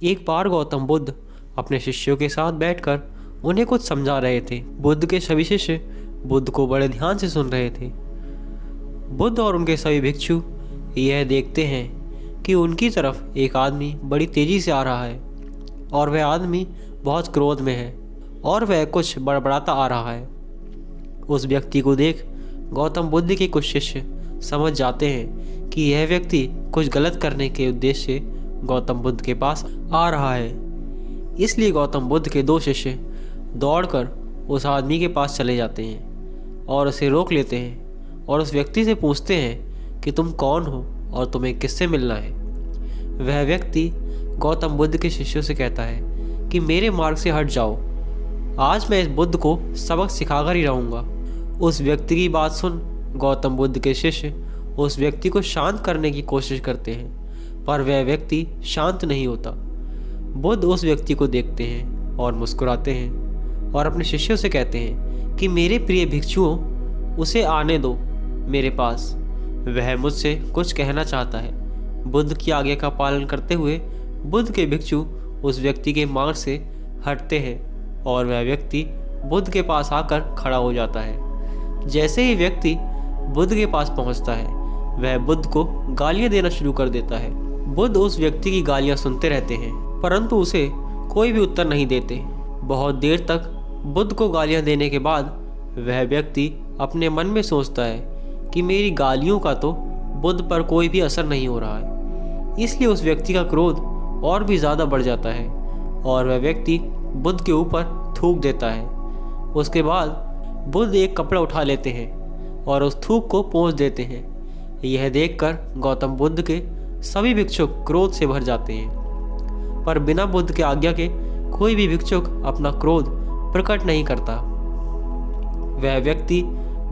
एक बार गौतम बुद्ध अपने शिष्यों के साथ बैठकर उन्हें कुछ समझा रहे थे। बुद्ध के सभी शिष्य बुद्ध को बड़े ध्यान से सुन रहे थे। बुद्ध और उनके सभी भिक्षु यह देखते हैं कि उनकी तरफ एक आदमी बड़ी तेजी से आ रहा है और वह आदमी बहुत क्रोध में है और वह कुछ बड़बड़ाता आ रहा है। उस व्यक्ति को देख गौतम बुद्ध के कुछ शिष्य समझ जाते हैं कि यह व्यक्ति कुछ गलत करने के उद्देश्य से गौतम बुद्ध के पास आ रहा है। इसलिए गौतम बुद्ध के दो शिष्य दौड़कर उस आदमी के पास चले जाते हैं और उसे रोक लेते हैं और उस व्यक्ति से पूछते हैं कि तुम कौन हो और तुम्हें किससे मिलना है। वह व्यक्ति गौतम बुद्ध के शिष्यों से कहता है कि मेरे मार्ग से हट जाओ, आज मैं इस बुद्ध को सबक सिखाकर ही रहूँगा। उस व्यक्ति की बात सुन गौतम बुद्ध के शिष्य उस व्यक्ति को शांत करने की कोशिश करते हैं, पर वह व्यक्ति शांत नहीं होता। बुद्ध उस व्यक्ति को देखते हैं और मुस्कुराते हैं और अपने शिष्यों से कहते हैं कि मेरे प्रिय भिक्षुओं, उसे आने दो मेरे पास, वह मुझसे कुछ कहना चाहता है। बुद्ध की आज्ञा का पालन करते हुए बुद्ध के भिक्षु उस व्यक्ति के मार्ग से हटते हैं और वह व्यक्ति बुद्ध के पास आकर खड़ा हो जाता है। जैसे ही व्यक्ति बुद्ध के पास पहुंचता है, वह बुद्ध को गालियां देना शुरू कर देता है। बुद्ध उस व्यक्ति की गालियां सुनते रहते हैं, परंतु उसे कोई भी उत्तर नहीं देते। बहुत देर तक बुद्ध को गालियां देने के बाद वह व्यक्ति अपने मन में सोचता है कि मेरी गालियों का तो बुद्ध पर कोई भी असर नहीं हो रहा है। इसलिए उस व्यक्ति का क्रोध और भी ज़्यादा बढ़ जाता है और वह व्यक्ति बुद्ध के ऊपर थूक देता है। उसके बाद बुद्ध एक कपड़ा उठा लेते हैं और उस थूक को पोंछ देते हैं। यह देखकर गौतम बुद्ध के सभी भिक्षुक क्रोध से भर जाते हैं, पर बिना बुद्ध के आज्ञा के कोई भी भिक्षुक अपना क्रोध प्रकट नहीं करता। वह व्यक्ति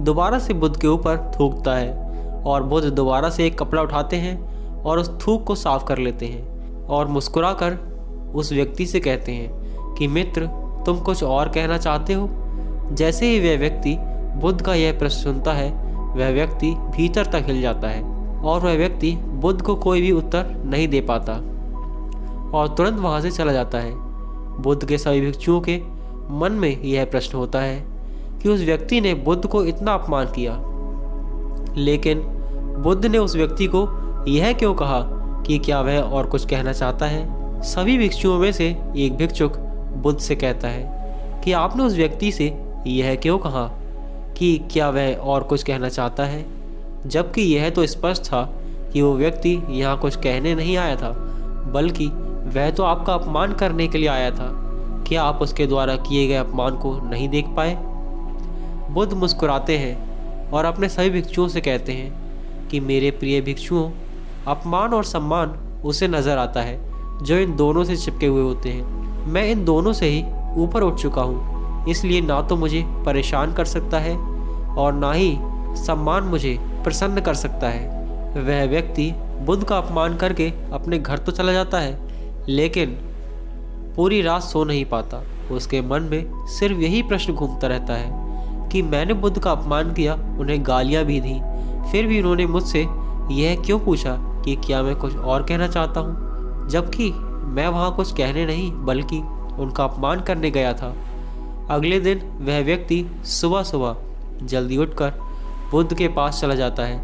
दोबारा से बुद्ध के ऊपर थूकता है और बुद्ध दोबारा से एक कपड़ा उठाते हैं और उस थूक को साफ कर लेते हैं और मुस्कुराकर उस व्यक्ति से कहते हैं कि मित्र, तुम कुछ और कहना चाहते हो। जैसे ही वह व्यक्ति बुद्ध का यह प्रश्न सुनता है, वह व्यक्ति भीतर तक हिल जाता है और वह व्यक्ति बुद्ध को कोई भी उत्तर नहीं दे पाता और तुरंत वहाँ से चला जाता है। बुद्ध के सभी भिक्षुओं के मन में यह प्रश्न होता है कि उस व्यक्ति ने बुद्ध को इतना अपमान किया, लेकिन बुद्ध ने उस व्यक्ति को यह क्यों कहा कि क्या वह और कुछ कहना चाहता है। सभी भिक्षुओं में से एक भिक्षुक बुद्ध से कहता है कि आपने उस व्यक्ति से यह क्यों कहा कि क्या वह और कुछ कहना चाहता है, जबकि यह तो स्पष्ट था कि वो व्यक्ति यहाँ कुछ कहने नहीं आया था, बल्कि वह तो आपका अपमान करने के लिए आया था। क्या आप उसके द्वारा किए गए अपमान को नहीं देख पाए। बुद्ध मुस्कुराते हैं और अपने सभी भिक्षुओं से कहते हैं कि मेरे प्रिय भिक्षुओं, अपमान और सम्मान उसे नज़र आता है जो इन दोनों से चिपके हुए होते हैं। मैं इन दोनों से ही ऊपर उठ चुका हूँ, इसलिए ना तो मुझे परेशान कर सकता है और ना ही सम्मान मुझे प्रसन्न कर सकता है। वह व्यक्ति बुद्ध का अपमान करके अपने घर तो चला जाता है, लेकिन पूरी रात सो नहीं पाता। उसके मन में सिर्फ यही प्रश्न घूमता रहता है कि मैंने बुद्ध का अपमान किया, उन्हें गालियाँ भी दी, फिर भी उन्होंने मुझसे यह क्यों पूछा कि क्या मैं कुछ और कहना चाहता हूँ, जबकि मैं वहाँ कुछ कहने नहीं बल्कि उनका अपमान करने गया था। अगले दिन वह व्यक्ति सुबह सुबह जल्दी उठकर बुद्ध के पास चला जाता है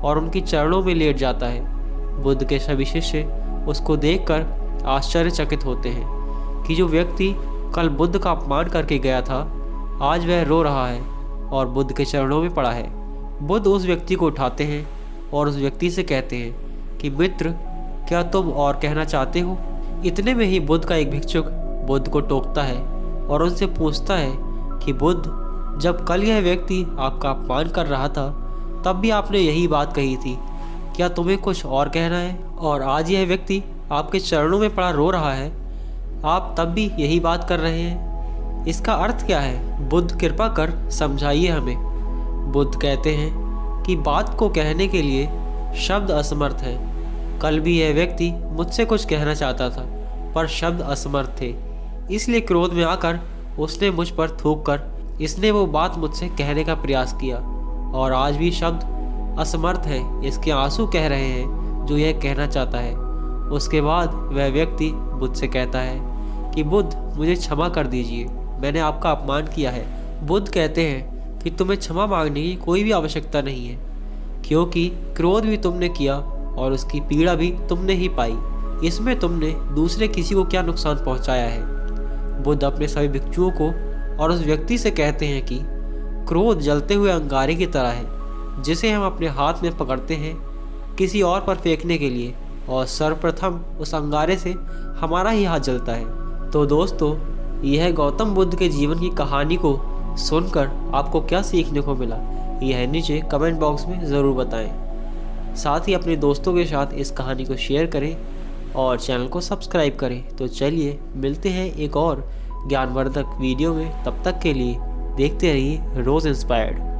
और उनकी चरणों में लेट जाता है। बुद्ध के सभी शिष्य उसको देखकर आश्चर्यचकित होते हैं कि जो व्यक्ति कल बुद्ध का अपमान करके गया था, आज वह रो रहा है और बुद्ध के चरणों में पड़ा है। बुद्ध उस व्यक्ति को उठाते हैं और उस व्यक्ति से कहते हैं कि मित्र, क्या तुम और कहना चाहते हो। इतने में ही बुद्ध का एक भिक्षुक बुद्ध को टोकता है और उनसे पूछता है कि बुद्ध, जब कल यह व्यक्ति आपका अपमान कर रहा था तब भी आपने यही बात कही थी, क्या तुम्हें कुछ और कहना है। और आज यह व्यक्ति आपके चरणों में पड़ा रो रहा है, आप तब भी यही बात कर रहे हैं, इसका अर्थ क्या है। बुद्ध कृपा कर समझाइए हमें। बुद्ध कहते हैं कि बात को कहने के लिए शब्द असमर्थ हैं। कल भी यह व्यक्ति मुझसे कुछ कहना चाहता था पर शब्द असमर्थ थे, इसलिए क्रोध में आकर उसने मुझ पर थूक कर इसने वो बात मुझसे कहने का प्रयास किया और आज भी शब्द असमर्थ हैं। इसके आंसू कह रहे हैं जो यह कहना चाहता है। उसके बाद वह व्यक्ति बुद्ध से कहता है कि बुद्ध, मुझे क्षमा कर दीजिए, मैंने आपका अपमान किया है। बुद्ध कहते हैं कि तुम्हें क्षमा मांगने की कोई भी आवश्यकता नहीं है, क्योंकि क्रोध भी तुमने किया और उसकी पीड़ा भी तुमने ही पाई। इसमें तुमने दूसरे किसी को क्या नुकसान पहुंचाया है। बुद्ध अपने सभी भिक्षुओं को और उस व्यक्ति से कहते हैं कि क्रोध जलते हुए अंगारे की तरह है, जिसे हम अपने हाथ में पकड़ते हैं किसी और पर फेंकने के लिए, और सर्वप्रथम उस अंगारे से हमारा ही हाथ जलता है। तो दोस्तों, यह गौतम बुद्ध के जीवन की कहानी को सुनकर आपको क्या सीखने को मिला, यह नीचे कमेंट बॉक्स में ज़रूर बताएं। साथ ही अपने दोस्तों के साथ इस कहानी को शेयर करें और चैनल को सब्सक्राइब करें। तो चलिए मिलते हैं एक और ज्ञानवर्धक वीडियो में। तब तक के लिए देखते रहिए रोज़ इंस्पायर्ड।